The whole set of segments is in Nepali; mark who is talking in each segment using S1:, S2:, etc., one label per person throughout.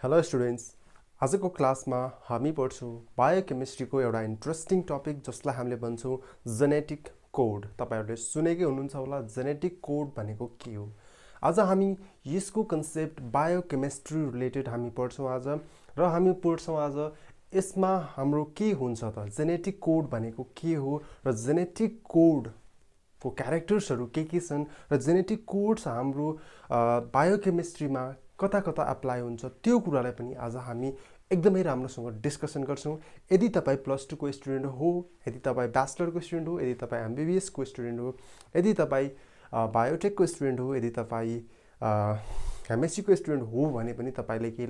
S1: हेलो स्टुडेन्ट्स, आजको क्लासमा हामी पढ्छौँ बायोकेमिस्ट्रीको एउटा इन्ट्रेस्टिङ टपिक जसलाई हामीले भन्छौँ जेनेटिक कोड। तपाईहरुले सुनेकै हुनुहुन्छ होला जेनेटिक कोड भनेको के हो। आज हामी यसको कन्सेप्ट बायोकेमिस्ट्री रिलेटेड हामी पढ्छौँ आज र हामी पढ्छौँ आज यसमा हाम्रो के हुन्छ त जेनेटिक कोड भनेको के हो र जेनेटिक कोड को क्यारेक्टर्सहरु के छन् र जेनेटिक कोड्स हाम्रो बायोकेमिस्ट्रीमा कता कता अप्लाई हुन्छ त्यो कुरालाई पनि आज हामी एकदमै राम्रोसँग डिस्कसन गर्छौं। यदि तपाई +2 को स्टुडेन्ट हो, यदि तपाई ब्याचलर को स्टुडेन्ट हो, यदि तपाई एमबीबीएस को स्टुडेन्ट हो, यदि तपाई बायोटेक को स्टुडेन्ट हो, यदि तपाई एमएससी को स्टुडेन्ट हो भने पनि तपाईले के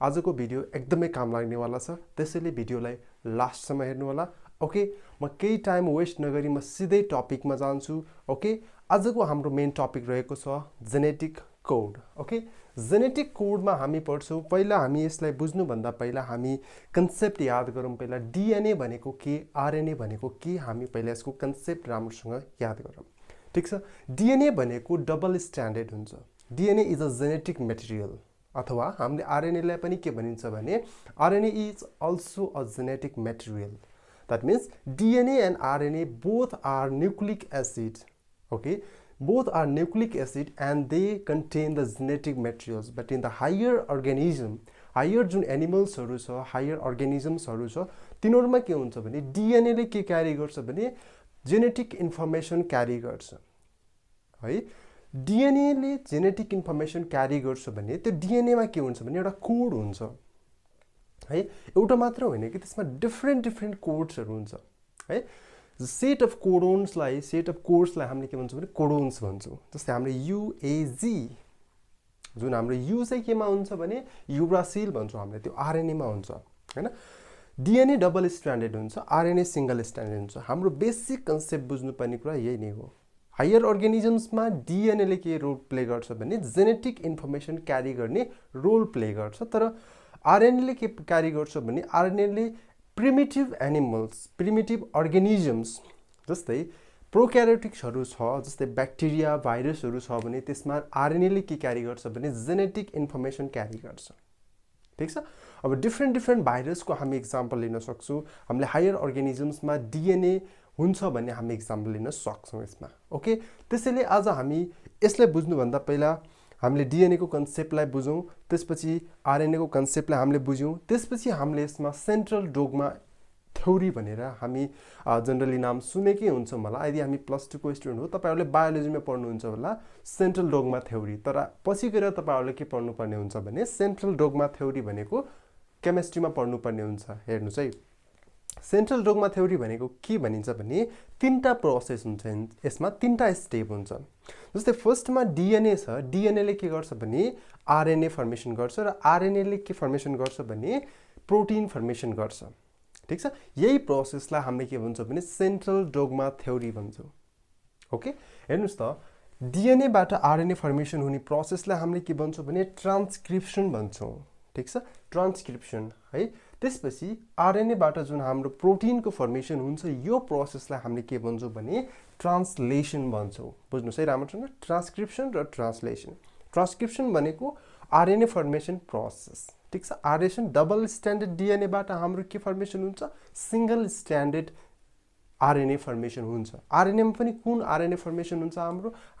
S1: आजको भिडियो एकदमै काम लाग्नेवाला छ। त्यसैले भिडियोलाई लास्टसम्म हेर्नु होला। ओके, म केही टाइम वेस्ट नगरी म सिधै टपिकमा जान्छु। ओके, आजको हाम्रो मेन टपिक रहेको छ जेनेटिक कोड। ओके, जेनेटिक कोडमा हामी पढ्छौँ। पहिला हामी यसलाई बुझ्नु भन्दा पहिला हामी कन्सेप्ट याद गरौँ। पहिला डीएनए भनेको के, आरएनए भनेको के, हामी पहिला यसको कन्सेप्ट राम्रोसँग याद गरौँ। ठीक छ, डीएनए भनेको डबल स्ट्यान्डर्ड हुन्छ। DNA is a genetic material, अथवा हामीले आरएनए लाई पनि के भनिन्छ भने RNA is also a genetic material. That means DNA and RNA both are nucleic acid. Okay, both are nucleic acid and they contain the genetic materials. But in the higher organism, higher जुन animals हरु छ, higher organisms हरु छ, तिनीहरुमा के हुन्छ भने DNA ले के क्यारी गर्छ भने जेनेटिक इन्फर्मेसन क्यारी गर्छ है। DNA ले जेनेटिक इन्फर्मेसन क्यारी गर्छ भने त्यो DNA मा के हुन्छ भने एउटा कोड हुन्छ है। एउटा मात्र होइन कि त्यसमा डिफरेन्ट कोड्सहरु हुन्छ है। सेट अफ कोड्सलाई हामीले के भन्छौँ भने कोडोन्स भन्छौँ। जस्तै हामीले युएजी, जुन हाम्रो यु चाहिँ केमा हुन्छ भने युरासिल भन्छौँ हामीले, त्यो आरएनए मा हुन्छ हैन। डीएनए डबल स्ट्यान्डर्ड हुन्छ, आरएनए सिंगल स्ट्यान्डर्ड हुन्छ। हाम्रो बेसिक कन्सेप्ट बुझ्नुपर्ने कुरा यही नै हो। हायर अर्गानिजम्समा डीएनए ले के रोल प्ले गर्छ भने जेनेटिक इन्फर्मेसन क्यारी गर्ने रोल प्ले गर्छ। तर आरएनए ले के क्यारी गर्छ भने आरएनए ले प्रिमिटिभ एनिमल्स, प्रिमिटिभ अर्गानिजम्स जस्तै प्रोक्यारियोटिक्सहरु छ, जस्तै ब्याक्टेरिया, भाइरसहरु छ भने त्यसमा आरएनए ले के क्यारी गर्छ भने जेनेटिक इन्फर्मेसन क्यारी गर्छ। ठीक छ, अब डिफरेन्ट भाइरसको हामी एक्जाम्पल लिन सक्छौं। हामीले हायर अर्गानिजम्समा डीएनए हुन्छ भन्ने हामी एक्जाम्पल लिन सक्छौं यसमा। ओके, त्यसैले आज हामी यसलाई बुझ्नु भन्दा पहिला हामीले डीएनए को कन्सेप्टलाई बुझौं, त्यसपछि आरएनए को कन्सेप्टलाई हामीले बुझ्यौं, त्यसपछि हामीले यसमा सेन्ट्रल डोग्मा थ्योरी भनेर हामी जनरली नाम सुनेकै हुन्छ मलाई। यदि हामी +2 को स्टुडेन्ट हो, तपाईहरुले बायोलोजीमा पढ्नुहुन्छ होला सेन्ट्रल डोग्मा थ्योरी, तर पछि गएर तपाईहरुले के पढ्नुपर्ने हुन्छ भने सेन्ट्रल डोग्मा थ्योरी भनेको केमिस्ट्रीमा पढ्नुपर्ने हुन्छ। हेर्नुस् है, सेन्ट्रल डोग्मा थ्योरी भनेको के भनिन्छ भने तीनटा प्रोसेस हुन्छ, यसमा तीनटा स्टेप हुन्छ। जस्तै फर्स्टमा डीएनए छ, डीएनए ले के गर्छ भने आरएनए फर्मेसन गर्छ र आरएनए ले के फर्मेसन गर्छ भने प्रोटिन फर्मेसन गर्छ। ठीक छ, यही प्रोसेसलाई हामीले के भन्छौँ भने सेन्ट्रल डोग्मा थ्योरी भन्छौँ। ओके, हेर्नुस् त, डीएनए बाट आरएनए फर्मेसन हुने प्रोसेसलाई हामीले के भन्छौँ भने ट्रान्सक्रिप्सन भन्छौँ। ठीक छ, ट्रान्सक्रिप्सन है। त्यसपछि आरएनए बाट जुन हाम्रो प्रोटिनको फर्मेसन हुन्छ यो प्रोसेसलाई हामीले के भन्छौँ भने ट्रान्सलेसन भन्छौँ। बुझ्नुस् है राम्रोसँग, ट्रान्सक्रिप्सन र ट्रान्सलेसन। ट्रान्सक्रिप्सन भनेको आरएनए फर्मेसन प्रोसेस। ठीक छ, आरएनए डबल स्ट्यान्डर्ड डीएनए बाट हाम्रो के फर्मेसन हुन्छ, सिंगल स्ट्यान्डर्ड आरएनए फर्मेसन हुन्छ। आरएनए मा पनि कुन आरएनए फर्मेसन हुन्छ,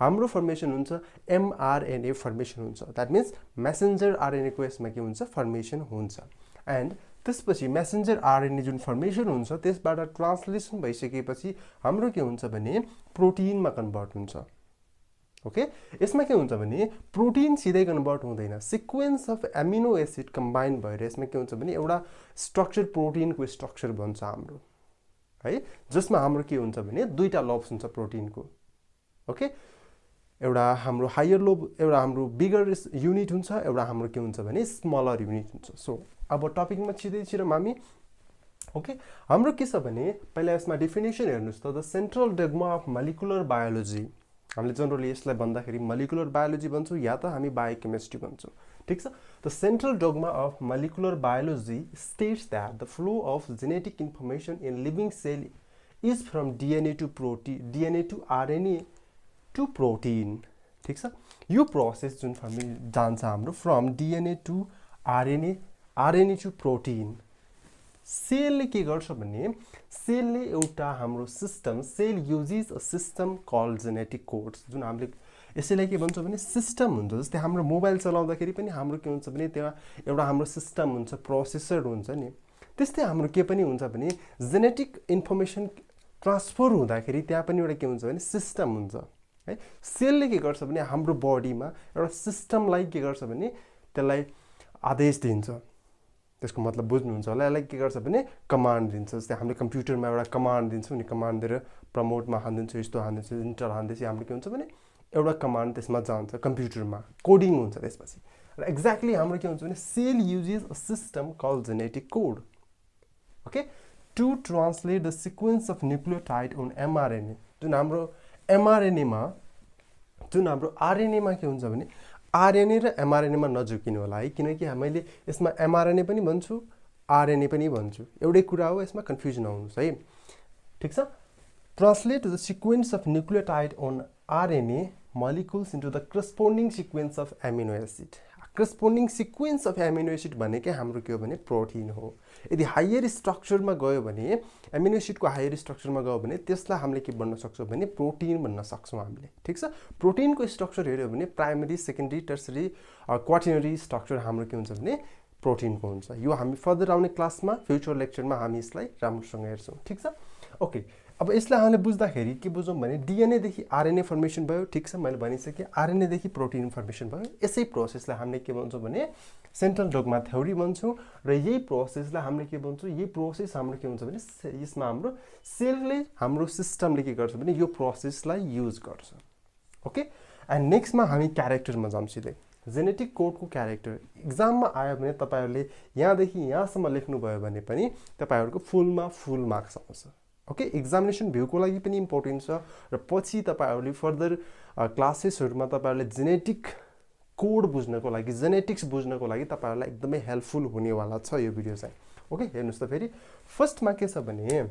S1: हाम्रो फर्मेसन हुन्छ एमआरएनए फर्मेसन हुन्छ। दैट मीन्स मेसेन्जर आरएनए को यसमा के हुन्छ फर्मेसन हुन्छ। एन्ड त्यसपछि मेसेन्जर आरएनए जुन फर्मेसन हुन्छ त्यसबाट ट्रान्सलेसन भइसकेपछि हाम्रो के हुन्छ भने प्रोटिनमा कन्भर्ट हुन्छ। ओके, यसमा के हुन्छ भने प्रोटिन सिधै कन्भर्ट हुँदैन, sequence of amino acid combine भएर यसमा के हुन्छ भने एउटा स्ट्रक्चर प्रोटिनको स्ट्रक्चर बन्छ हाम्रो है, जसमा हाम्रो के हुन्छ भने दुईटा लोब्स हुन्छ प्रोटिनको। ओके, एउटा हाम्रो हायर लोब, एउटा हाम्रो बिगर युनिट हुन्छ, एउटा हाम्रो के हुन्छ भने स्मलर युनिट हुन्छ। सो अब टपिकमा छिरौँ हामी। ओके, हाम्रो के छ भने पहिला यसमा डेफिनेसन हेर्नुस् त, the central dogma of molecular biology. हामीले जनरली यसलाई भन्दाखेरि मोलिकुलर बायोलोजी भन्छौँ या त हामी बायोकेमिस्ट्री भन्छौँ। ठीक छ, the central dogma of molecular biology states that the flow of genetic information in living cell is from DNA to protein, DNA to RNA to protein. ठीक छ, यो प्रोसेस जुन हामी जान्छ हाम्रो from DNA to RNA to protein. सेलले के गर्छ भने सेलले एउटा हाम्रो system, cell uses a system called genetic codes, जुन हामीले यसैलाई के भन्छौँ भने सिस्टम हुन्छ। जस्तै हाम्रो मोबाइल चलाउँदाखेरि पनि हाम्रो के हुन्छ भने त्यहाँ एउटा हाम्रो सिस्टम हुन्छ, प्रोसेसर हुन्छ नि। त्यस्तै हाम्रो के पनि हुन्छ भने जेनेटिक इन्फर्मेसन ट्रान्सफर हुँदाखेरि त्यहाँ पनि एउटा के हुन्छ भने सिस्टम हुन्छ है। सेलले के गर्छ भने हाम्रो बडीमा एउटा सिस्टमलाई के गर्छ भने त्यसलाई आदेश दिन्छ। त्यसको मतलब बुझ्नुहुन्छ होला। यसलाई के गर्छ भने कमान्ड दिन्छ। जस्तै हामीले कम्प्युटरमा एउटा कमान्ड दिन्छौँ नि, कमान्ड दिएर प्रमोटमा हानिदिन्छु, यस्तो हानिदिन्छु, इन्टर हान्दैछ, हाम्रो के हुन्छ भने एउटा कमान्ड त्यसमा जान्छ, कम्प्युटरमा कोडिङ हुन्छ त्यसपछि। र एक्ज्याक्टली हाम्रो के हुन्छ भने cell uses a system called genetic code, okay, to translate the sequence of nucleotide on mRNA. जुन हाम्रो एमआरएनएमा, जुन हाम्रो आरएनएमा के हुन्छ भने आरएनए र एमआरएनएमा नझुकिनु होला है, किनकि मैले यसमा एमआरएनए पनि भन्छु, आरएनए पनि भन्छु, एउटै कुरा हो, यसमा कन्फ्युजन नहुनुहोस् है, ठिक छ। Translate the sequence of nucleotide on RNA molecules into the corresponding sequence of amino acid. Corresponding sequence of amino acid भनेकै हाम्रो के हो भने प्रोटिन हो। यदि हायर स्ट्रक्चरमा गयो भने, एमिनो एसिडको हायर स्ट्रक्चरमा गयो भने त्यसलाई हामीले के भन्न सक्छौँ भने प्रोटिन भन्न सक्छौँ हामीले, ठिक छ। प्रोटिनको स्ट्रक्चर हेऱ्यो भने primary, secondary, tertiary, quaternary structure हाम्रो के हुन्छ भने प्रोटिनको हुन्छ। यो हामी फर्दर आउने क्लासमा, फ्युचर लेक्चरमा हामी यसलाई राम्रोसँग हेर्छौँ, ठिक छ। ओके, अब यसलाई हामीले बुझ्दाखेरि के बुझौँ भने डिएनएदेखि आरएनए फर्मेसन भयो, ठिक छ, मैले भनिसकेँ। आरएनएदेखि प्रोटिन फर्मेसन भयो। यसै प्रोसेसलाई हामीले के भन्छौँ भने सेन्ट्रल डोग्मा थ्योरी भन्छौँ। र यही प्रोसेसलाई हामीले के भन्छौँ, यही प्रोसेस हाम्रो के हुन्छ भने यसमा हाम्रो सेलले, हाम्रो सिस्टमले के गर्छ भने यो प्रोसेसलाई युज गर्छ, ओके। एन्ड नेक्स्टमा हामी क्यारेक्टरमा जाऊँ सिधै। जेनेटिक कोडको क्यारेक्टर इक्जाममा आयो भने तपाईँहरूले यहाँदेखि यहाँसम्म लेख्नुभयो भने पनि तपाईँहरूको फुलमा फुल मार्क्स आउँछ, ओके। एक्जामिनेसन भ्यूको लागि पनि इम्पोर्टेन्ट छ। र पछि तपाईँहरूले फर्दर क्लासेसहरूमा तपाईँहरूले जेनेटिक कोड बुझ्नको लागि, जेनेटिक्स बुझ्नको लागि तपाईँहरूलाई एकदमै हेल्पफुल हुनेवाला छ यो भिडियो चाहिँ, ओके। हेर्नुहोस् त फेरि फर्स्टमा के छ भने,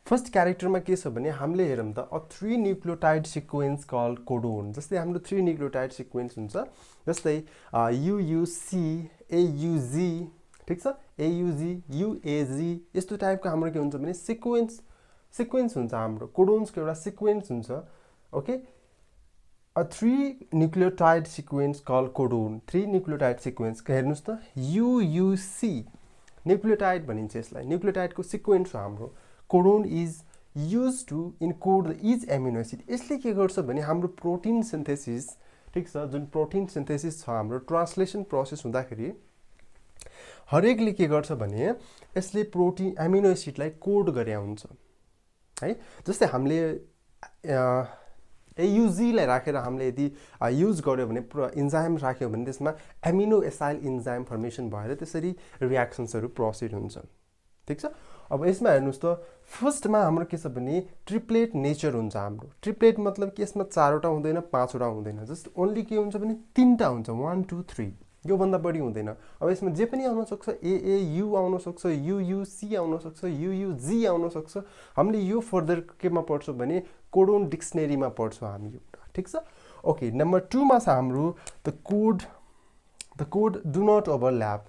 S1: फर्स्ट क्यारेक्टरमा के छ भने हामीले हेरौँ त, a 3 nucleotide sequence called codon. जस्तै हाम्रो 3 न्युक्लियोटाइड सिक्वेन्स हुन्छ, जस्तै युयुसी, एयुजी, ठिक छ, एयुजी, युएजी, यस्तो टाइपको हाम्रो के हुन्छ भने सिक्वेन्स हुन्छ। हाम्रो कोडोन्सको एउटा सिक्वेन्स हुन्छ, okay. A 3 nucleotide sequence call codon. 3 nucleotide sequence हेर्नुहोस् त, युयुसी न्युक्लियोटाइड भनिन्छ यसलाई, न्युक्लियोटाइडको सिक्वेन्स हो हाम्रो। Codon is use to encode the each amino acid. यसले के गर्छ भने हाम्रो प्रोटिन सिन्थेसिस, ठिक छ, जुन प्रोटिन सिन्थेसिस छ हाम्रो, ट्रान्सलेसन प्रोसेस हुँदाखेरि हरेकले के गर्छ भने यसले प्रोटिन एमिनो एसिडलाई कोड गरे हुन्छ है। जस्तै हामीले एयुजीलाई राखेर हामीले यदि युज गर्यो भने, इन्जाइम राख्यो भने त्यसमा एमिनो एसाइल इन्जाइम फर्मेसन भएर त्यसरी रियाक्सन्सहरू प्रोसिड हुन्छ, ठिक छ। अब यसमा हेर्नुहोस् त, फर्स्टमा हाम्रो के छ भने ट्रिप्लेट नेचर हुन्छ हाम्रो। ट्रिप्लेट मतलब कि यसमा 4वटा हुँदैन, 5वटा हुँदैन, जस्ट ओन्ली के हुन्छ भने 3टा हुन्छ, 1 2 3, योभन्दा बढी हुँदैन। अब यसमा जे पनि आउन सक्छ, एएयु आउन सक्छ, युयुसी आउन सक्छ, युयुजी आउन सक्छ। हामीले यो फर्दर केमा पढ्छौँ भने कोडोन डिक्सनेरीमा पढ्छौँ हामी एउटा, ठिक छ। ओके, नम्बर 2मा छ हाम्रो the code do not overlap.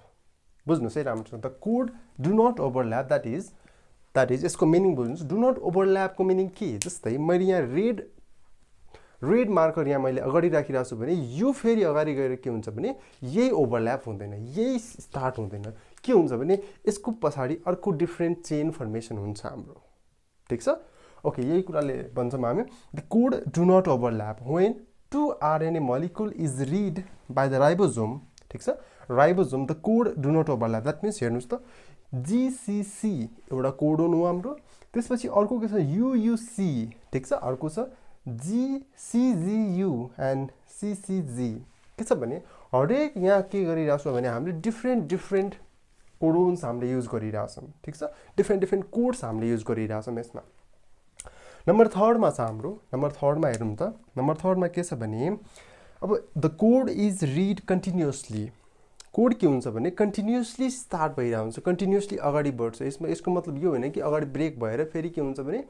S1: बुझ्नुहोस् है राम्रोसँग, the code do not overlap, that is यसको मिनिङ बुझ्नुहोस्। डु नट ओभरल्यापको मिनिङ के? जस्तै मैले यहाँ रेड मार्कर यहाँ मैले अगाडि राखिरहेको छु भने यो फेरि अगाडि गएर के हुन्छ भने यही ओभरल्याप हुँदैन, यही स्टार्ट हुँदैन। के हुन्छ भने यसको पछाडि अर्को डिफ्रेन्ट चेन फर्मेसन हुन्छ हाम्रो, ठिक छ। ओके, यही कुराले भन्छौँ हामी the code do not overlap when 2 RNA molecule is read by the ribosome, ठिक छ। Ribosome the code do not overlap, that means हेर्नुहोस् त, GCC एउटा कोडोन हो हाम्रो। त्यसपछि अर्को के छ, UUC, ठिक छ। अर्को छ GCGU एन्ड CCG। के छ भने हरेक यहाँ के गरिरहेको छ भने हामीले डिफ्रेन्ट कोडोन्स हामीले युज गरिरहेछौँ, ठिक छ। डिफ्रेन्ट कोड्स हामीले युज गरिरहेछौँ यसमा। नम्बर 3मा छ हाम्रो, नम्बर 3मा हेरौँ त, नम्बर 3मा के छ भने अब the code is read continuously. Code के हुन्छ भने कन्टिन्युसली स्टार्ट भइरहेको हुन्छ, कन्टिन्युसली अगाडि बढ्छ। यसको मतलब यो होइन कि अगाडि ब्रेक भएर फेरि के हुन्छ भने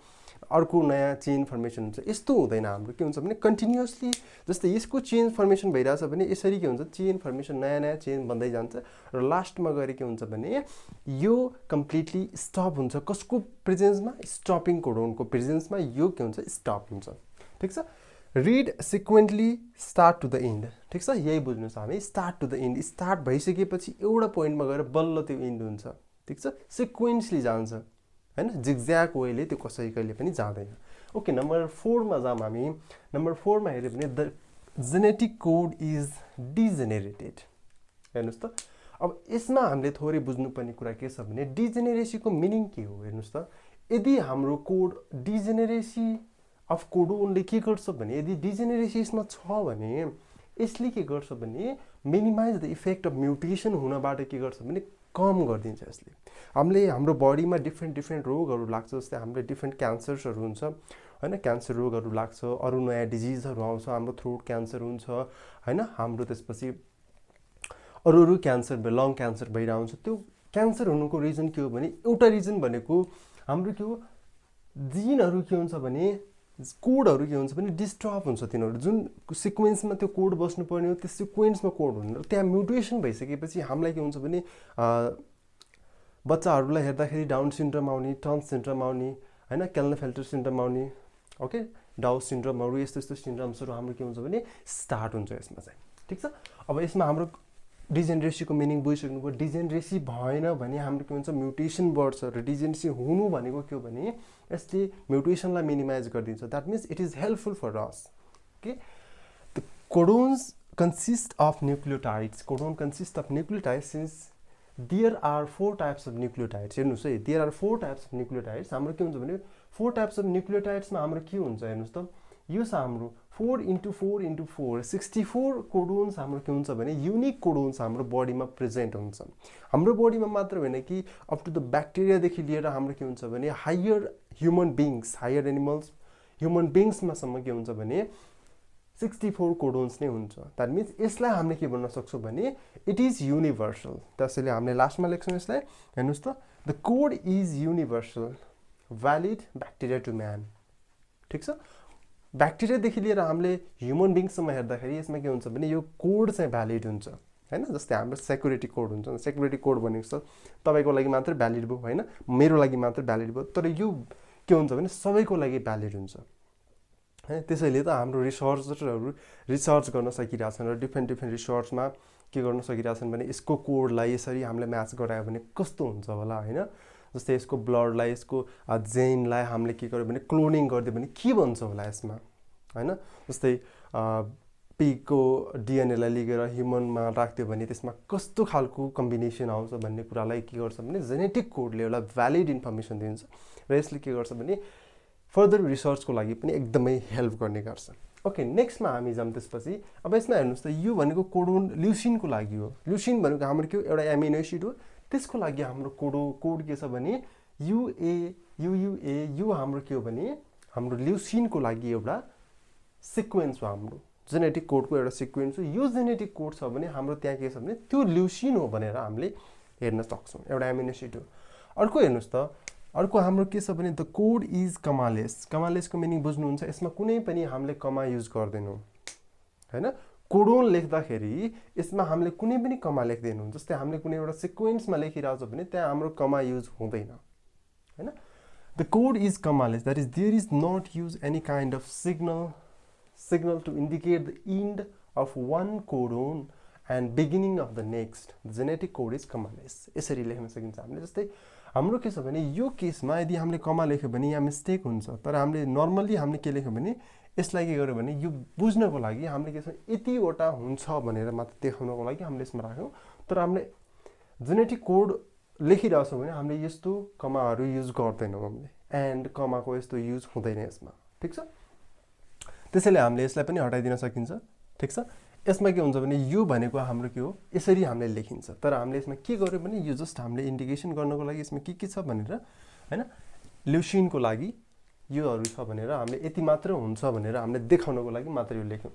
S1: अर्को नयाँ चेन फर्मेसन हुन्छ। यस्तो हुँदैन हाम्रो। के हुन्छ भने कन्टिन्युअसली जस्तै यसको चेन फर्मेसन भइरहेछ भने यसरी के हुन्छ चेन फर्मेसन नयाँ नयाँ चेन बन्दै जान्छ र लास्टमा गएर के हुन्छ भने यो कम्प्लिटली स्टप हुन्छ। कसको प्रेजेन्समा? स्टपिङ कोडोनको प्रेजेन्समा यो के हुन्छ स्टप हुन्छ। ठिक छ। Read sequentially start to the end. ठिक छ। यही बुझ्नुहोस् हामी start to the end. Start भइसकेपछि एउटा पोइन्टमा गएर बल्ल त्यो एन्ड हुन्छ। ठिक छ। सिक्वेन्सली जान्छ हैन, जिगज्याग वेले त्यो कसै कहिले पनि जाँदैन। ओके, नम्बर 4 मा जाम हामी। नम्बर 4 मा हेर्यो भने द जेनेटिक कोड इज डिजेनेरेटेड। हेर्नुहोस् त, अब यसमा हामीले थोरै बुझ्नुपर्ने कुरा के छ भने डिजेनेरेसीको मिनिङ के हो हेर्नुहोस् त। यदि हाम्रो कोड डिजेनेरेसी अफ कोडोनले के गर्छ भने यदि डिजेनेरेसी यसमा छ भने यसले के गर्छ भने minimise the effect of mutation हुनबाट के गर्छ भने कम गरिदिन्छ यसले। हाम्रो बडीमा डिफ्रेन्ट रोगहरू लाग्छ। जस्तै हामीले डिफ्रेन्ट क्यान्सर्सहरू हुन्छ हैन, क्यान्सर रोगहरू लाग्छ, अरू नयाँ डिजिजहरू आउँछ। हाम्रो थ्रोट क्यान्सर हुन्छ हैन, हाम्रो त्यसपछि अरू क्यान्सर लङ क्यान्सर भइरहेको हुन्छ। त्यो क्यान्सर हुनुको रिजन के हो भने एउटा रिजन भनेको हाम्रो के हो जिनहरू के हुन्छ भने कोडहरू के हुन्छ भने डिस्टर्ब हुन्छ। तिनीहरू जुन सिक्वेन्समा त्यो कोड बस्नुपर्ने हो त्यो सिक्वेन्समा कोड हुनु त्यहाँ म्युटेसन भइसकेपछि हामीलाई के हुन्छ भने बच्चाहरूलाई हेर्दाखेरि डाउन सिन्ड्रोम आउने, टर्न सिन्ड्रोम आउने हैन, क्याल्नेफेल्टर सिन्ड्रोम आउने, ओके, डाउ सिन्ड्रोमहरू यस्तो यस्तो सिन्ड्रोम्सहरू हाम्रो के हुन्छ भने स्टार्ट हुन्छ यसमा चाहिँ। ठिक छ। अब यसमा हाम्रो डिजेनेरेसीको मिनिङ बुझिसक्नुभयो। डिजेनेरेसी भएन भने हाम्रो के हुन्छ म्युटेसन बढ्छ र डिजेनेरेसी हुनु भनेको के हो भने यसले म्युटेसनलाई मिनिमाइज गरिदिन्छ। That means it is helpful for us. Okay, the codons consist of nucleotides. Codon consist of nucleotides since there are 4 types of nucleotides. हेर्नुहोस् है, there are 4 types of nucleotides. हाम्रो के हुन्छ भने 4 टाइप्स अफ न्युक्लियोटाइड्समा हाम्रो के हुन्छ हेर्नुहोस् त, यो छ हाम्रो 4 × 4 × 4 64 कोडोन्स हाम्रो के हुन्छ भने युनिक कोडोन्स हाम्रो बडीमा प्रेजेन्ट हुन्छ। हाम्रो बडीमा मात्र होइन कि अप टु द ब्याक्टेरियादेखि लिएर हाम्रो के हुन्छ भने higher human beings, higher animals, human बिङ्समासम्म के हुन्छ भने 64 कोडोन्स नै हुन्छ। द्याट मिन्स यसलाई हामीले के भन्न सक्छौँ भने इट इज युनिभर्सल। त्यसैले हामीले लास्टमा लेख्छौँ यसलाई। हेर्नुहोस् त, the code is universal valid bacteria to man. ठिक छ। ब्याक्टेरियादेखि लिएर हामीले ह्युमन बिङ्ससम्म हेर्दाखेरि यसमा के हुन्छ भने यो कोड चाहिँ भ्यालिड हुन्छ हैन। जस्तै हाम्रो सेक्युरिटी कोड हुन्छ। सेक्युरिटी कोड भनेको छ तपाईँको लागि मात्र भ्यालिड भयो हैन, मेरो लागि मात्र भ्यालिड भयो, तर यो के हुन्छ भने सबैको लागि भ्यालिड हुन्छ है। त्यसैले त हाम्रो रिसर्चरहरू रिसर्च गर्न सकिरहेछन् र डिफ्रेन्ट रिसर्चमा के गर्न सकिरहेछन् भने यसको कोडलाई यसरी हामीले म्याच गरायो भने कस्तो हुन्छ होला हैन। जस्तै यसको ब्लडलाई, यसको जेनलाई हामीले के गर्यो भने क्लोनिङ गरिदियो भने के बन्छ होला यसमा हैन। जस्तै पिगको डिएनएलाई लिएर ह्युमनमा राखिदियो भने त्यसमा कस्तो खालको कम्बिनेसन आउँछ भन्ने कुरालाई के गर्छ भने जेनेटिक कोडले एउटा भ्यालिड इन्फर्मेसन दिन्छ र यसले के गर्छ भने फर्दर रिसर्चको लागि पनि एकदमै हेल्प गर्ने गर्छ। ओके, नेक्स्टमा हामी जाम। त्यसपछि अब यसमा हेर्नुहोस् त, यो भनेको कोडोन ल्युसिनको लागि हो। ल्युसिन भनेको हाम्रो के हो एउटा एमिनो एसिड हो। त्यसको लागि हाम्रो कोड के छ भने UUA। यो हाम्रो के हो भने हाम्रो ल्युसिनको लागि एउटा सिक्वेन्स हो। हाम्रो जेनेटिक कोडको एउटा सिक्वेन्स हो। यो जेनेटिक कोड छ भने हाम्रो त्यहाँ के छ भने त्यो ल्युसिन हो भनेर हामीले हेर्न सक्छौँ। एउटा एमिनो एसिड हो। अर्को हेर्नुहोस् त, अर्को हाम्रो के छ भने द कोड इज कमालेस। कमालेसको मिनिङ बुझ्नुहुन्छ। यसमा कुनै पनि हामीले कमा युज गर्दैनौँ हैन। कोडोन लेख्दाखेरि यसमा हामीले कुनै पनि कमा लेख्दैनौँ। जस्तै हामीले कुनै एउटा सिक्वेन्समा लेखिरहेको छ भने त्यहाँ हाम्रो कमा युज हुँदैन हैन। The code is commaless, that is there is not use any kind of signal to indicate the end of one codon and beginning of the next. Genetic code is commaless. यसरी लेख्न सकिन्छ हामीले। जस्तै हाम्रो के छ भने यो केसमा यदि हामीले कमा लेख्यो भने यहाँ मिस्टेक हुन्छ, तर हामीले नर्मल्ली हामीले के लेख्यो भने यसलाई के गर्यो भने यो बुझ्नको लागि हामीले के छ यतिवटा हुन्छ भनेर मात्र देखाउनको लागि हामीले यसमा राख्यौँ। तर हामीले जेनेटिक कोड लेखिरहेछौँ भने हामीले यस्तो कमाहरू युज गर्दैनौँ। हामीले एन्ड कमाको यस्तो युज हुँदैन यसमा। ठिक छ। त्यसैले हामीले यसलाई पनि हटाइदिन सकिन्छ। ठिक छ। यसमा के हुन्छ भने यो भनेको हाम्रो के हो यसरी हामीले लेखिन्छ। तर हामीले यसमा के गर्यो भने यो जस्ट हामीले इन्डिकेसन गर्नको लागि यसमा के छ भनेर हैन, ल्युसिनको लागि योहरू छ भनेर हामीले यति मात्र हुन्छ भनेर हामीले देखाउनको लागि मात्र यो लेख्यौँ।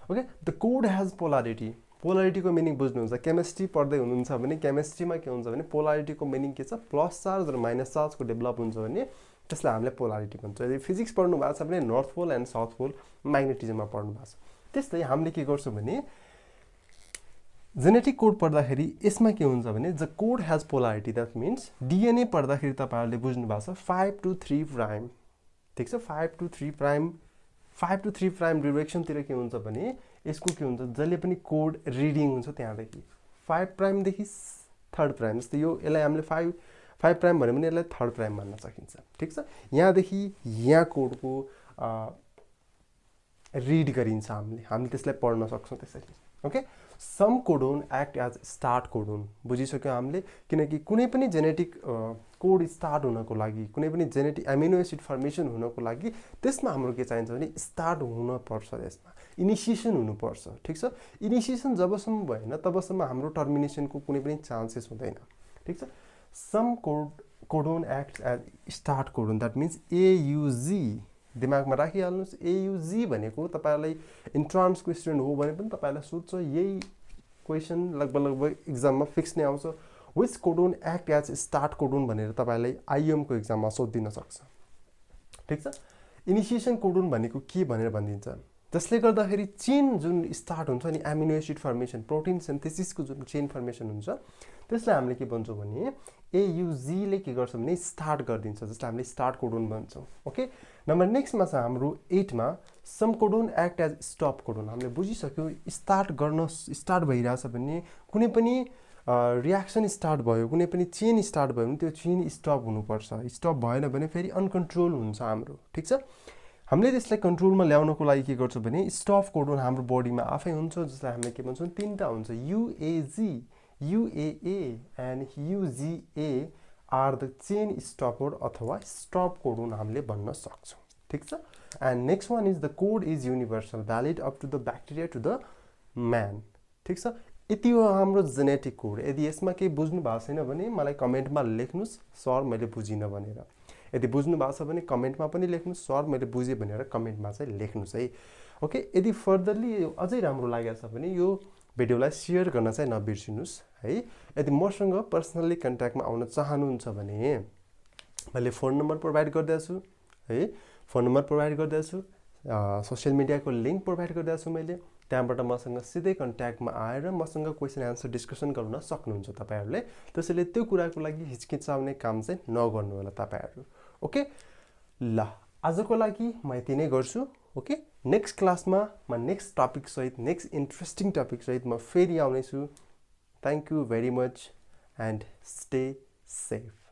S1: Okay, the code has polarity. पोलारिटीको मिनिङ बुझ्नुहुन्छ। केमिस्ट्री पढ्दै हुनुहुन्छ भने केमिस्ट्रीमा के हुन्छ भने पोलारिटीको मिनिङ के छ, प्लस चार्ज र माइनस चार्जको डेभलप हुन्छ भने त्यसलाई हामीले पोलारिटी भन्छ। यदि फिजिक्स पढ्नु भएको छ भने north pole and south pole म्याग्नेटिजममा पढ्नु भएको छ। त्यस्तै हामीले के गर्छौँ भने जेनेटिक कोड पढ्दाखेरि यसमा के हुन्छ भने the code has polarity, that means DNA पढ्दाखेरि तपाईँहरूले बुझ्नु भएको छ 5 to 3 प्राइम, ठिक छ, 5 to 3 प्राइम डिरेक्सनतिर के हुन्छ भने यसको के हुन्छ, जहिले पनि कोड रिडिङ हुन्छ त्यहाँदेखि 5 प्राइमदेखि 3rd प्राइम, जस्तै यसलाई हामीले 5 प्राइम भन्यो भने यसलाई 3rd प्राइम मान्न सकिन्छ, ठिक छ। यहाँदेखि यहाँ कोडको रिड गरिन्छ, हामीले त्यसलाई पढ्न सक्छौँ त्यसरी, okay. Some codon act as start codon, बुझिसक्यो हामीले, किनकि कुनै पनि जेनेटिक कोड स्टार्ट हुनको लागि, कुनै पनि जेनेटिक एमिनो एसिड फर्मेसन हुनको लागि त्यसमा हाम्रो के चाहिन्छ भने स्टार्ट हुनुपर्छ, त्यसमा इनिसिएसन हुनुपर्छ, ठिक छ। इनिसिएसन जबसम्म भएन तबसम्म हाम्रो टर्मिनेसनको कुनै पनि चान्सेस हुँदैन, ठिक छ। Some codon act as start codon, that means AUG, दिमागमा राखिहाल्नुहोस्। एयुजी भनेको तपाईँलाई इन्ट्रान्सको स्टुडेन्ट हो भने पनि तपाईँलाई सोध्छ, यही क्वेसन लगभग इक्जाममा फिक्स नै आउँछ, which codon act as start codon भनेर तपाईँलाई आइएमको इक्जाममा सोधिदिन सक्छ, ठिक छ। इनिसिएसन कोडोन भनेको के भनेर भनिदिन्छ, जसले गर्दाखेरि चेन जुन स्टार्ट हुन्छ नि, एमिनो एसिड फर्मेसन, प्रोटिन सिन्थेसिसको जुन चेन फर्मेसन हुन्छ त्यसलाई हामीले के भन्छौँ भने एयुजीले के गर्छ भने स्टार्ट गरिदिन्छ, जसलाई हामीले स्टार्ट कोडोन भन्छौँ, ओके। नम्बर नेक्स्टमा छ हाम्रो 8मा some codon act as stop codon. हामीले बुझिसक्यौँ स्टार्ट भइरहेछ भने कुनै पनि रियाक्सन स्टार्ट भयो, कुनै पनि चेन स्टार्ट भयो भने त्यो चेन स्टप हुनुपर्छ, स्टप भएन भने फेरि अनकन्ट्रोल हुन्छ हाम्रो, ठिक छ। हामीले त्यसलाई कन्ट्रोलमा ल्याउनको लागि के गर्छौँ भने स्टप कोडोन हाम्रो बडीमा आफै हुन्छ, जसलाई हामीले के भन्छौँ, 3टा हुन्छ, UAG, UAA and UGA are the chain stopper अथवा स्टप कोडोन हामीले भन्न सक्छौँ, ठिक छ। And next one is the code is universal, valid up to the bacteria to the man, ठिक छ। यति हो हाम्रो जेनेटिक कोड। यदि यसमा केही बुझ्नु भएको छैन भने मलाई कमेन्टमा लेख्नुहोस्, सर मैले बुझिनँ भनेर। यदि बुझ्नु भएको छ भने कमेन्टमा पनि लेख्नुहोस्, सर मैले बुझेँ भनेर कमेन्टमा चाहिँ लेख्नुहोस् है, ओके। यदि फर्दरली अझै राम्रो लागेको छ भने यो भिडियोलाई सेयर गर्न चाहिँ नबिर्सिनुहोस् है। यदि मसँग पर्सनल्ली कन्ट्याक्टमा आउन चाहनुहुन्छ भने मैले फोन नम्बर प्रोभाइड गर्दैछु है, फोन नम्बर प्रोभाइड गर्दैछु, सोसियल मिडियाको लिङ्क प्रोभाइड गर्दैछु मैले, त्यहाँबाट मसँग सिधै कन्ट्याक्टमा आएर मसँग क्वेसन एन्सर डिस्कसन गर्न सक्नुहुन्छ तपाईँहरूले। त्यसैले त्यो कुराको लागि हिचकिचाउने काम चाहिँ नगर्नु होला तपाईँहरू, ओके। ल आजको लागि म यति नै गर्छु, ओके। नेक्स्ट क्लासमा म नेक्स्ट टपिकसहित, नेक्स्ट इन्ट्रेस्टिङ टपिकसहित म फेरि आउनेछु। Thank you very much and stay safe.